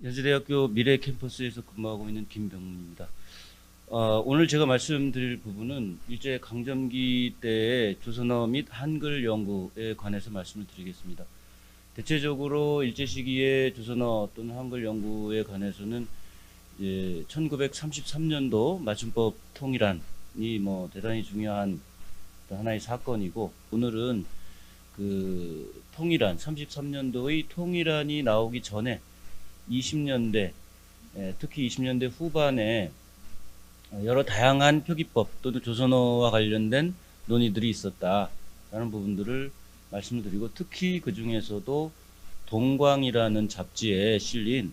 연세대학교 미래 캠퍼스에서 근무하고 있는 김병문입니다. 오늘 제가 말씀드릴 부분은 일제 강점기 때의 조선어 및 한글 연구에 관해서 말씀을 드리겠습니다. 대체적으로 일제 시기의 조선어 또는 한글 연구에 관해서는 이제 1933년도 맞춤법 통일안이 대단히 중요한 하나의 사건이고, 오늘은 그 통일안 33년도의 통일안이 나오기 전에 20년대, 특히 20년대 후반에 여러 다양한 표기법 또는 조선어와 관련된 논의들이 있었다라는 부분들을 말씀을 드리고, 특히 그 중에서도 동광이라는 잡지에 실린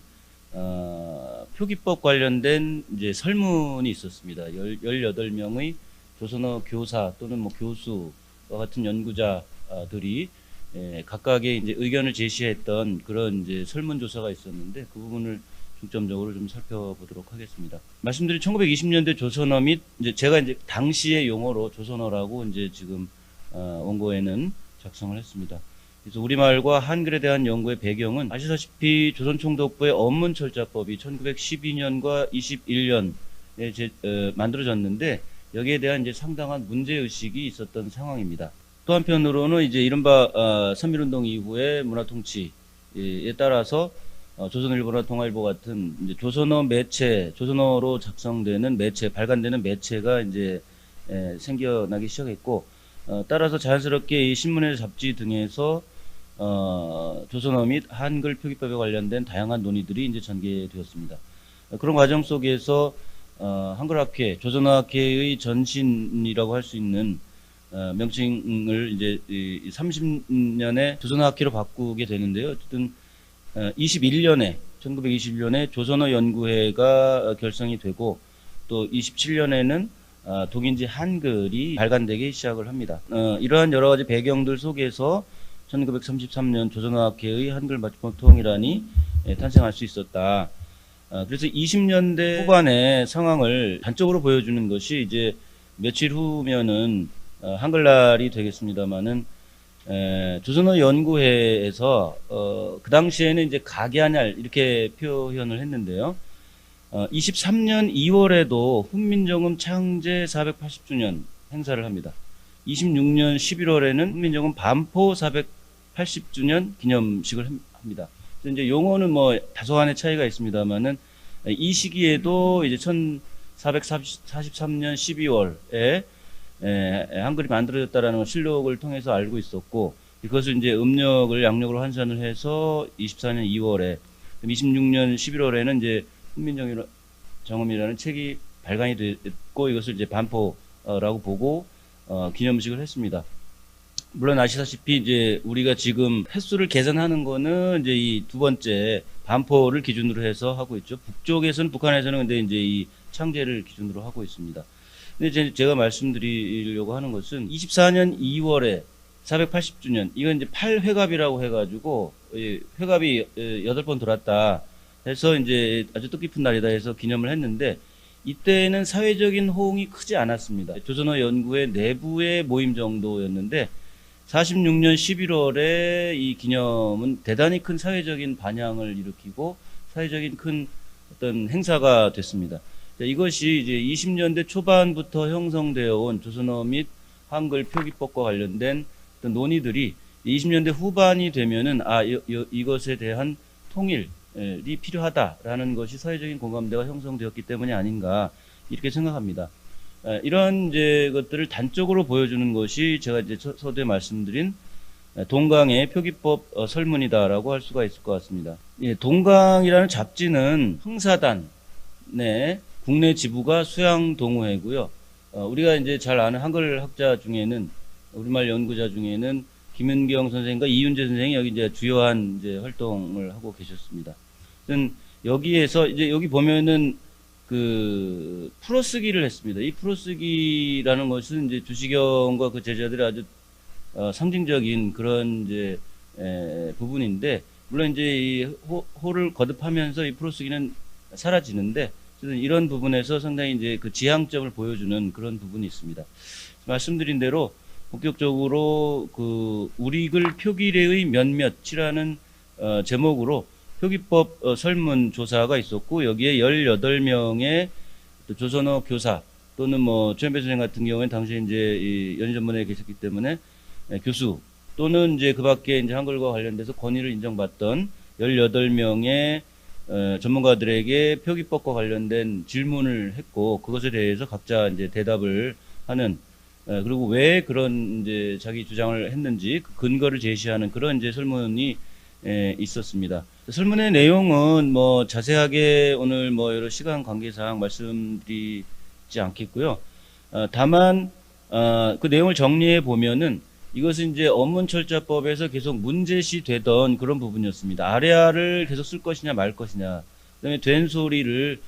표기법 관련된 이제 설문이 있었습니다. 18명의 조선어 교사 또는 교수와 같은 연구자들이 각각의 이제 의견을 제시했던 그런 이제 설문조사가 있었는데, 그 부분을 중점적으로 좀 살펴보도록 하겠습니다. 말씀드린 1920년대 조선어 및 제가 이제 당시의 용어로 조선어라고 이제 지금 원고에는 작성을 했습니다. 그래서 우리말과 한글에 대한 연구의 배경은 아시다시피 조선총독부의 언문철자법이 1912년과 21년에 만들어졌는데, 여기에 대한 이제 상당한 문제의식이 있었던 상황입니다. 또 한편으로는 이제 이른바 선밀운동 이후의 문화통치에 따라서 조선일보나 동아일보 같은 이제 조선어 매체, 조선어로 작성되는 매체, 발간되는 매체가 이제 생겨나기 시작했고, 따라서 자연스럽게 이 신문의 잡지 등에서 조선어 및 한글 표기법에 관련된 다양한 논의들이 이제 전개되었습니다. 그런 과정 속에서 한글학회, 조선어학회의 전신이라고 할 수 있는 명칭을 이제 30년에 조선어학회로 바꾸게 되는데요. 어쨌든 1921년에 조선어 연구회가 결성이 되고, 또 27년에는 독인지 한글이 발간되기 시작을 합니다. 이러한 여러 가지 배경들 속에서 1933년 조선어학회의 한글 맞춤법 통일안이 탄생할 수 있었다. 그래서 20년대 후반의 상황을 단적으로 보여주는 것이 이제 며칠 후면은 한글날이 되겠습니다만은, 조선어 연구회에서 그 당시에는 이제 각야날 이렇게 표현을 했는데요. 23년 2월에도 훈민정음 창제 480주년 행사를 합니다. 26년 11월에는 훈민정음 반포 480주년 기념식을 합니다. 이제 용어는 다소간의 차이가 있습니다만은, 이 시기에도 이제 1443년 12월에 한글이 만들어졌다라는 걸 실록을 통해서 알고 있었고, 이것을 이제 음력을 양력으로 환산을 해서 24년 2월에, 26년 11월에는 이제 훈민정음이라는 책이 발간이 됐고, 이것을 이제 반포라고 보고 기념식을 했습니다. 물론 아시다시피 이제 우리가 지금 횟수를 계산하는 거는 이제 이 두 번째 반포를 기준으로 해서 하고 있죠. 북한에서는 근데 이제 이 창제를 기준으로 하고 있습니다. 근데 제가 말씀드리려고 하는 것은 24년 2월에 480주년, 이건 이제 8회갑이라고 해가지고, 회갑이 8번 돌았다 해서 이제 아주 뜻깊은 날이다 해서 기념을 했는데, 이때는 사회적인 호응이 크지 않았습니다. 조선어 연구회 내부의 모임 정도였는데, 46년 11월에 이 기념은 대단히 큰 사회적인 반향을 일으키고 사회적인 큰 어떤 행사가 됐습니다. 이것이 이제 20년대 초반부터 형성되어 온 조선어 및 한글 표기법과 관련된 어떤 논의들이 20년대 후반이 되면은 이것에 대한 통일이 필요하다라는 것이 사회적인 공감대가 형성되었기 때문이 아닌가 이렇게 생각합니다. 이런 이제 것들을 단적으로 보여주는 것이 제가 이제 서두에 말씀드린 동강의 표기법 설문이다라고 할 수가 있을 것 같습니다. 동강이라는 잡지는 흥사단의 국내 지부가 수양동호회고요. 우리가 이제 잘 아는 한글 학자 중에는, 우리말 연구자 중에는 김은경 선생님과 이윤재 선생이 여기 이제 주요한 이제 활동을 하고 계셨습니다. 여기에서 이제 여기 보면은 그 풀어쓰기를 했습니다. 이 풀어쓰기라는 것은 이제 주시경과 그 제자들의 아주 상징적인 그런 이제 부분인데, 물론 이제 이 호를 거듭하면서 이 풀어쓰기는 사라지는데, 이런 부분에서 상당히 이제 그 지향점을 보여주는 그런 부분이 있습니다. 말씀드린 대로 본격적으로 그 우리 글 표기례의 몇몇이라는 제목으로 표기법 설문조사가 있었고, 여기에 18명의 조선어 교사 또는 뭐 최현배 선생 같은 경우에는 당시 이제 이 연희전문회에 계셨기 때문에 교수 또는 이제 그 밖에 이제 한글과 관련돼서 권위를 인정받던 18명의 전문가들에게 표기법과 관련된 질문을 했고, 그것에 대해서 각자 이제 대답을 하는, 그리고 왜 그런 이제 자기 주장을 했는지 그 근거를 제시하는 그런 이제 설문이 있었습니다. 설문의 내용은 뭐 자세하게 오늘 뭐 여러 시간 관계상 말씀드리지 않겠고요. 다만 그 내용을 정리해 보면은 이것은 이제 언문철자법에서 계속 문제시 되던 그런 부분이었습니다. 아래아를 계속 쓸 것이냐 말 것이냐, 그다음에 된 소리를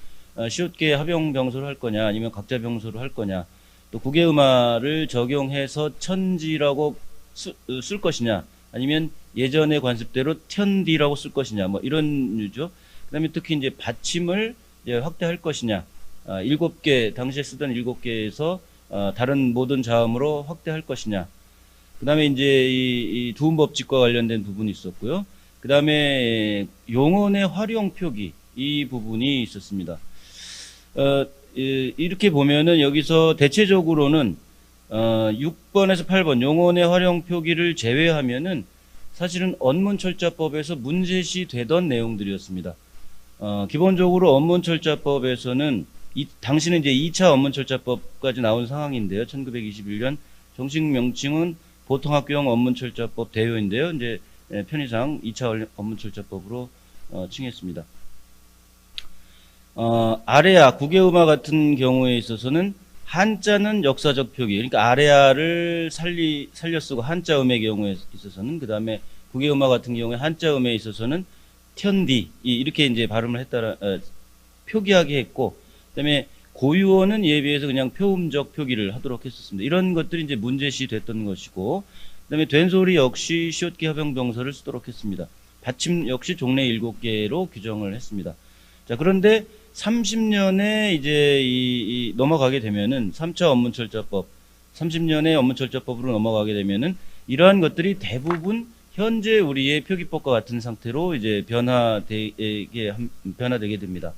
시옷계 합용병소로 할 거냐 아니면 각자 병소로 할 거냐, 또 국외음화를 적용해서 천지라고 쓸 것이냐 아니면 예전의 관습대로 텐디라고 쓸 것이냐, 뭐 이런 류죠. 그다음에 특히 이제 받침을 이제 확대할 것이냐, 7개 당시에 쓰던 7개에서 다른 모든 자음으로 확대할 것이냐. 그다음에 이제 이 두음법칙과 관련된 부분이 있었고요. 그다음에 용언의 활용 표기, 이 부분이 있었습니다. 이렇게 보면은 여기서 대체적으로는 6번에서 8번 용언의 활용 표기를 제외하면은 사실은 언문철자법에서 문제시 되던 내용들이었습니다. 기본적으로 언문철자법에서는 당시는 이제 2차 언문철자법까지 나온 상황인데요. 1921년 정식 명칭은 보통학교형 언문철자법 대요인데요. 이제 편의상 2차 언문철자법으로 칭했습니다. 아래아, 국외음화 같은 경우에 있어서는 한자는 역사적 표기, 그러니까 아래아를 살려 쓰고 한자음의 경우에 있어서는, 그 다음에 국외음화 같은 경우에 한자음에 있어서는 텐디, 이렇게 이제 발음을 했다라, 표기하게 했고, 그 다음에 고유어는 이에 비해서 그냥 표음적 표기를 하도록 했었습니다. 이런 것들이 이제 문제시 됐던 것이고, 그 다음에 된 소리 역시 시옷계 합용병서를 쓰도록 했습니다. 받침 역시 종래 7개로 규정을 했습니다. 자, 그런데 30년에 이제 넘어가게 되면은 3차 언문철자법, 30년의 언문철자법으로 넘어가게 되면은 이러한 것들이 대부분 현재 우리의 표기법과 같은 상태로 이제 변화되게 됩니다.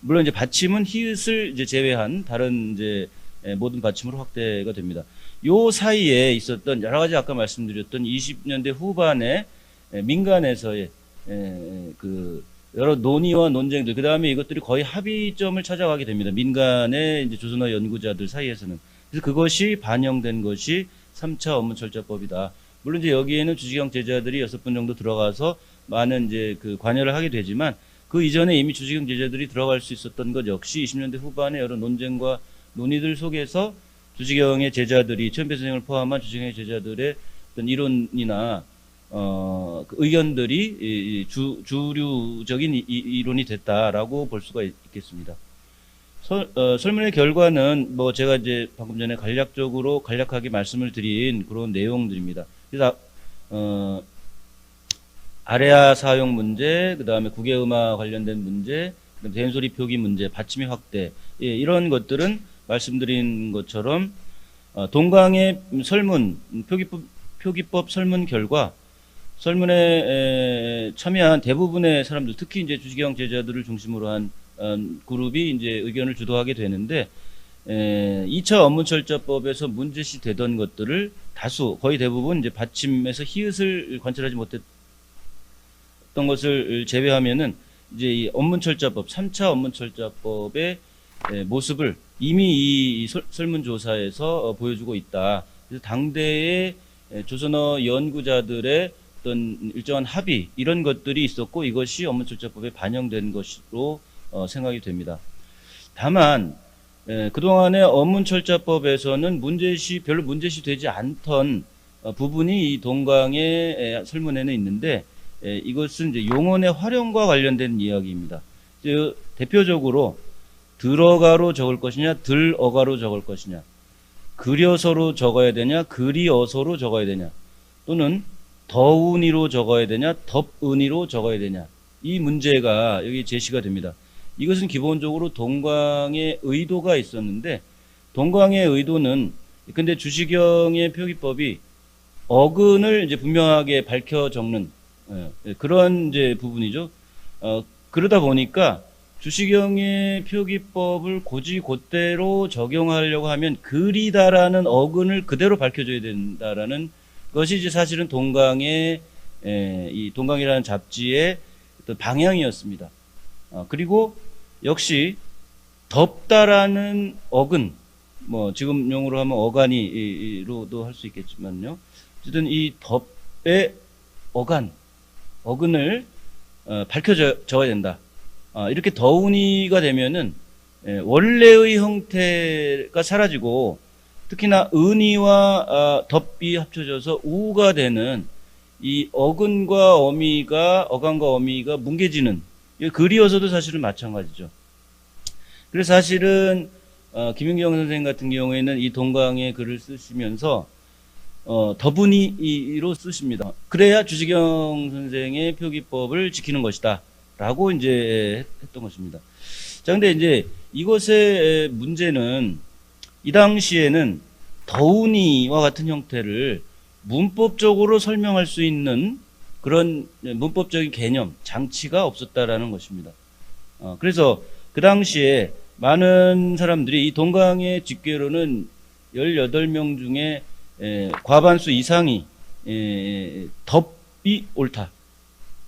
물론 이제 받침은 히읗을 이제 제외한 다른 이제 모든 받침으로 확대가 됩니다. 요 사이에 있었던 여러 가지 아까 말씀드렸던 20년대 후반에 민간에서의 그 여러 논의와 논쟁들, 그 다음에 이것들이 거의 합의점을 찾아가게 됩니다. 민간의 이제 조선어 연구자들 사이에서는. 그래서 그것이 반영된 것이 3차 언문철자법이다. 물론 이제 여기에는 주지경 제자들이 6분 정도 들어가서 많은 이제 그 관여를 하게 되지만, 그 이전에 이미 주지경 제자들이 들어갈 수 있었던 것 역시 20년대 후반에 여러 논쟁과 논의들 속에서 주지경의 제자들이, 최현배 선생을 포함한 주지경의 제자들의 어떤 이론이나 그 의견들이 주류적인 이론이 됐다라고 볼 수가 있겠습니다. 설문의 결과는 뭐 제가 이제 방금 전에 간략하게 말씀을 드린 그런 내용들입니다. 그래서 아래아 사용 문제, 그 다음에 국외음화 관련된 문제, 그다음에 된소리 표기 문제, 받침의 확대, 이런 것들은 말씀드린 것처럼 동강의 설문, 표기법 설문 결과, 설문에 참여한 대부분의 사람들, 특히 이제 주지경 제자들을 중심으로 한 그룹이 이제 의견을 주도하게 되는데, 2차 언문철자법에서 문제시 되던 것들을 거의 대부분 이제 받침에서 히읗을 관찰하지 못했던 것을 제외하면은 이제 이 언문철자법, 3차 언문철자법의 모습을 이미 이 설문조사에서 보여주고 있다. 그래서 당대의 조선어 연구자들의 어떤 일정한 합의, 이런 것들이 있었고, 이것이 언문철자법에 반영된 것으로 생각이 됩니다. 다만 그동안의 언문철자법에서는 별로 문제시 되지 않던 부분이 이 동강의 설문에는 있는데, 이것은 이제 용언의 활용과 관련된 이야기입니다. 대표적으로 들어가로 적을 것이냐, 들어가로 적을 것이냐, 그려서로 적어야 되냐, 그리어서로 적어야 되냐, 또는 더운이로 적어야 되냐, 덥은이로 적어야 되냐, 이 문제가 여기 제시가 됩니다. 이것은 기본적으로 동광의 의도가 있었는데, 동광의 의도는, 근데 주시경의 표기법이 어근을 이제 분명하게 밝혀 적는 그런 이제 부분이죠. 그러다 보니까 주시경의 표기법을 곧이곧대로 적용하려고 하면 글이다라는 어근을 그대로 밝혀줘야 된다라는 것이 이제 사실은 동강의 이 동강이라는 잡지의 어떤 방향이었습니다. 그리고 역시 덥다라는 어근, 뭐 지금 용어로 하면 어간이로도 할 수 있겠지만요. 어쨌든 이 덥의 어근을 밝혀져야 된다. 이렇게 더운이가 되면은 원래의 형태가 사라지고 특히나 은이와 덥이 합쳐져서 우가 되는 이 어간과 어미가 뭉개지는, 글이어서도 사실은 마찬가지죠. 그래서 사실은 김윤경 선생님 같은 경우에는 이 동강의 글을 쓰시면서 더분이로 쓰십니다. 그래야 주시경 선생의 표기법을 지키는 것이다 라고 이제 했던 것입니다. 자, 근데 이제 이것의 문제는 이 당시에는 더운이와 같은 형태를 문법적으로 설명할 수 있는 그런 문법적인 개념, 장치가 없었다라는 것입니다. 그래서 그 당시에 많은 사람들이 이 동강의 집계로는 18명 중에 과반수 이상이 덥이 옳다,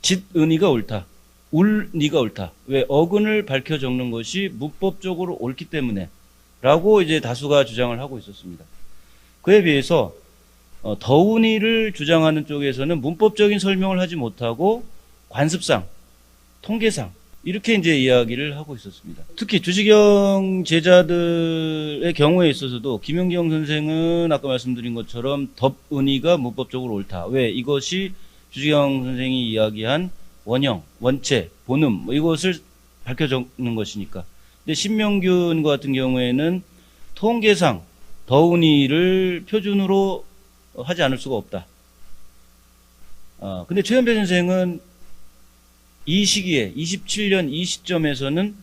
짓은이가 옳다, 울니가 옳다. 왜? 어근을 밝혀 적는 것이 문법적으로 옳기 때문에 라고 이제 다수가 주장을 하고 있었습니다. 그에 비해서 더운이를 주장하는 쪽에서는 문법적인 설명을 하지 못하고 관습상, 통계상 이렇게 이제 이야기를 하고 있었습니다. 특히 주시경 제자들의 경우에 있어서도 김윤경 선생은 아까 말씀드린 것처럼 덥은이가 문법적으로 옳다. 왜? 이것이 주시경 선생이 이야기한 원형, 원체, 본음 이것을 밝혀 적는 것이니까. 근데 신명균과 같은 경우에는 통계상 더운이를 표준으로 하지 않을 수가 없다. 근데 최현배 선생은 이 시기에 27년 이 시점에서는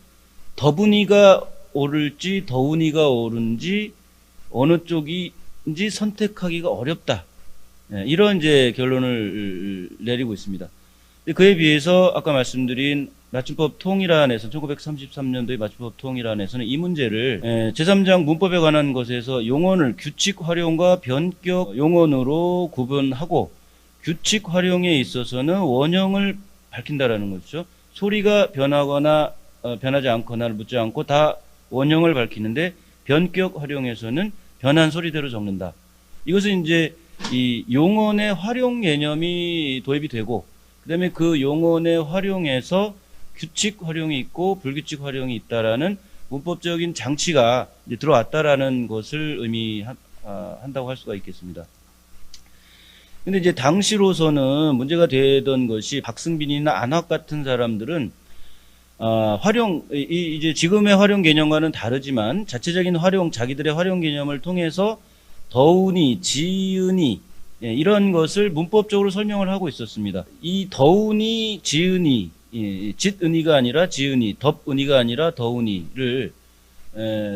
더분이가 옳을지 더운이가 옳은지 어느 쪽인지 선택하기가 어렵다. 이런 이제 결론을 내리고 있습니다. 그에 비해서 아까 말씀드린 맞춤법 통일안에서 1933년도의 맞춤법 통일안에서는 이 문제를 제3장 문법에 관한 것에서 용언을 규칙 활용과 변격 용언으로 구분하고 규칙 활용에 있어서는 원형을 밝힌다라는 것이죠. 소리가 변하거나 변하지 않거나를 묻지 않고 다 원형을 밝히는데 변격 활용에서는 변한 소리대로 적는다. 이것은 이제 이 용언의 활용 개념이 도입이 되고 그다음에 그 용언의 활용에서 규칙 활용이 있고 불규칙 활용이 있다라는 문법적인 장치가 이제 들어왔다라는 것을 의미한다고 할 수가 있겠습니다. 근데 이제 당시로서는 문제가 되던 것이 박승빈이나 안학 같은 사람들은 이제 지금의 활용 개념과는 다르지만 자체적인 자기들의 활용 개념을 통해서 더운이, 지은이 이런 것을 문법적으로 설명을 하고 있었습니다. 이 더운이, 지은이, 짓은이가 아니라 지은이, 덥은이가 아니라 더운이를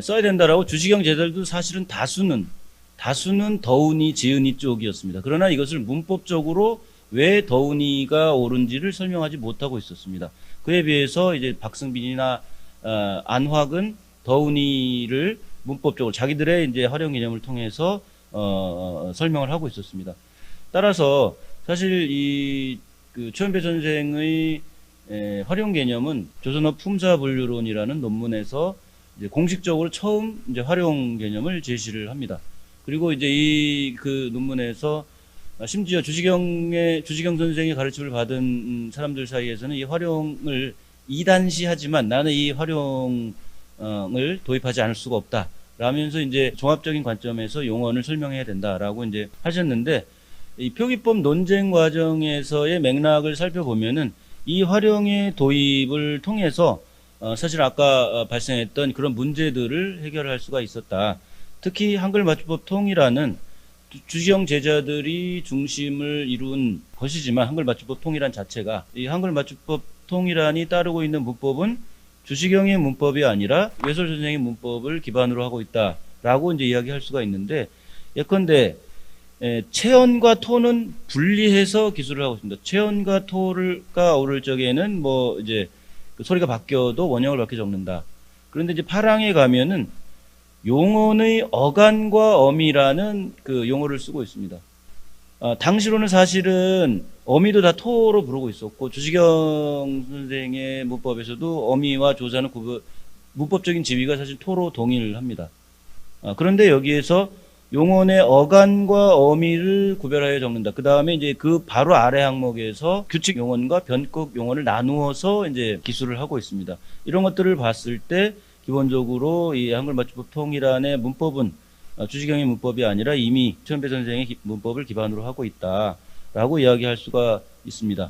써야 된다라고 주시경 제자들도 사실은 다수는 더운이, 지은이 쪽이었습니다. 그러나 이것을 문법적으로 왜 더운이가 옳은지를 설명하지 못하고 있었습니다. 그에 비해서 이제 박승빈이나 안학은 더운이를 문법적으로 자기들의 이제 활용 개념을 통해서 설명을 하고 있었습니다. 따라서 사실 그 최현배 선생의 활용 개념은 조선어 품사분류론이라는 논문에서 이제 공식적으로 처음 이제 활용 개념을 제시를 합니다. 그리고 이제 그 논문에서 심지어 주시경 선생의 가르침을 받은 사람들 사이에서는 이 활용을 이단시하지만 나는 이 활용을 도입하지 않을 수가 없다. 라면서 이제 종합적인 관점에서 용언을 설명해야 된다라고 이제 하셨는데 이 표기법 논쟁 과정에서의 맥락을 살펴보면은 이 활용의 도입을 통해서 사실 아까 발생했던 그런 문제들을 해결할 수가 있었다. 특히 한글 맞춤법 통일안은 주시경 제자들이 중심을 이룬 것이지만 한글 맞춤법 통일안 자체가 이 한글 맞춤법 통일안이 따르고 있는 문법은 주시경의 문법이 아니라 외설 선생의 문법을 기반으로 하고 있다라고 이제 이야기할 수가 있는데 예컨대 체언과 토는 분리해서 기술을 하고 있습니다. 체언과 토가 오를 적에는 뭐 이제 그 소리가 바뀌어도 원형을 바뀌어 적는다. 그런데 이제 파랑에 가면은 용언의 어간과 어미라는 그 용어를 쓰고 있습니다. 당시로는 사실은 어미도 다 토로 부르고 있었고, 주시경 선생의 문법에서도 어미와 조사는 문법적인 지위가 사실 토로 동일합니다. 그런데 여기에서 용언의 어간과 어미를 구별하여 적는다. 그 다음에 이제 그 바로 아래 항목에서 규칙 용언과 변곡 용언을 나누어서 이제 기술을 하고 있습니다. 이런 것들을 봤을 때 기본적으로 이 한글 맞춤법 통일안의 문법은 주시경의 문법이 아니라 이미 최은배 선생의 문법을 기반으로 하고 있다라고 이야기할 수가 있습니다.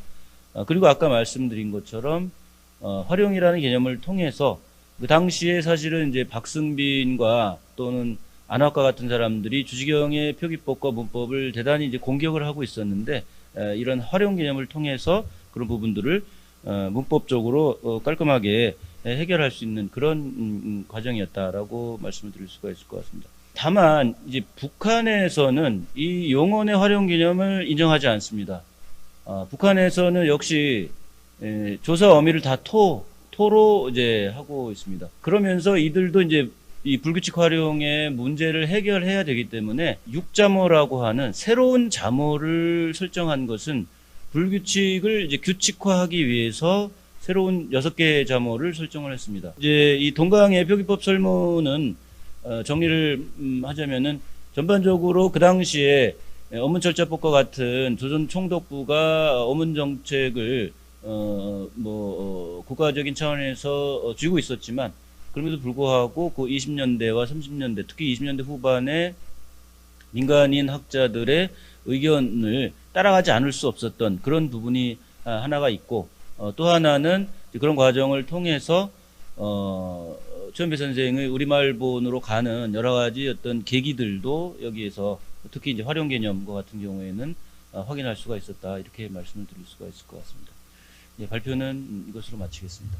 그리고 아까 말씀드린 것처럼 활용이라는 개념을 통해서 그 당시에 사실은 이제 박승빈과 또는 안학과 같은 사람들이 주시경의 표기법과 문법을 대단히 이제 공격을 하고 있었는데, 이런 활용 개념을 통해서 그런 부분들을 문법적으로 깔끔하게 해결할 수 있는 그런 과정이었다라고 말씀을 드릴 수가 있을 것 같습니다. 다만 이제 북한에서는 이 용언의 활용 개념을 인정하지 않습니다. 북한에서는 역시 조사 어미를 다 토로 이제 하고 있습니다. 그러면서 이들도 이제 이 불규칙 활용의 문제를 해결해야 되기 때문에 6자모라고 하는 새로운 자모를 설정한 것은 불규칙을 이제 규칙화하기 위해서 새로운 6개의 자모를 설정을 했습니다. 이제 이 동강의 표기법 설문은 정리를 하자면은 전반적으로 그 당시에 어문철자법과 같은 조선 총독부가 어문 정책을 국가적인 차원에서 쥐고 있었지만, 그럼에도 불구하고 그 20년대와 30년대, 특히 20년대 후반에 민간인 학자들의 의견을 따라가지 않을 수 없었던 그런 부분이 하나가 있고, 또 하나는 그런 과정을 통해서 최은배 선생의 우리말본으로 가는 여러 가지 어떤 계기들도 여기에서 특히 이제 활용 개념과 같은 경우에는 확인할 수가 있었다, 이렇게 말씀을 드릴 수가 있을 것 같습니다. 발표는 이것으로 마치겠습니다.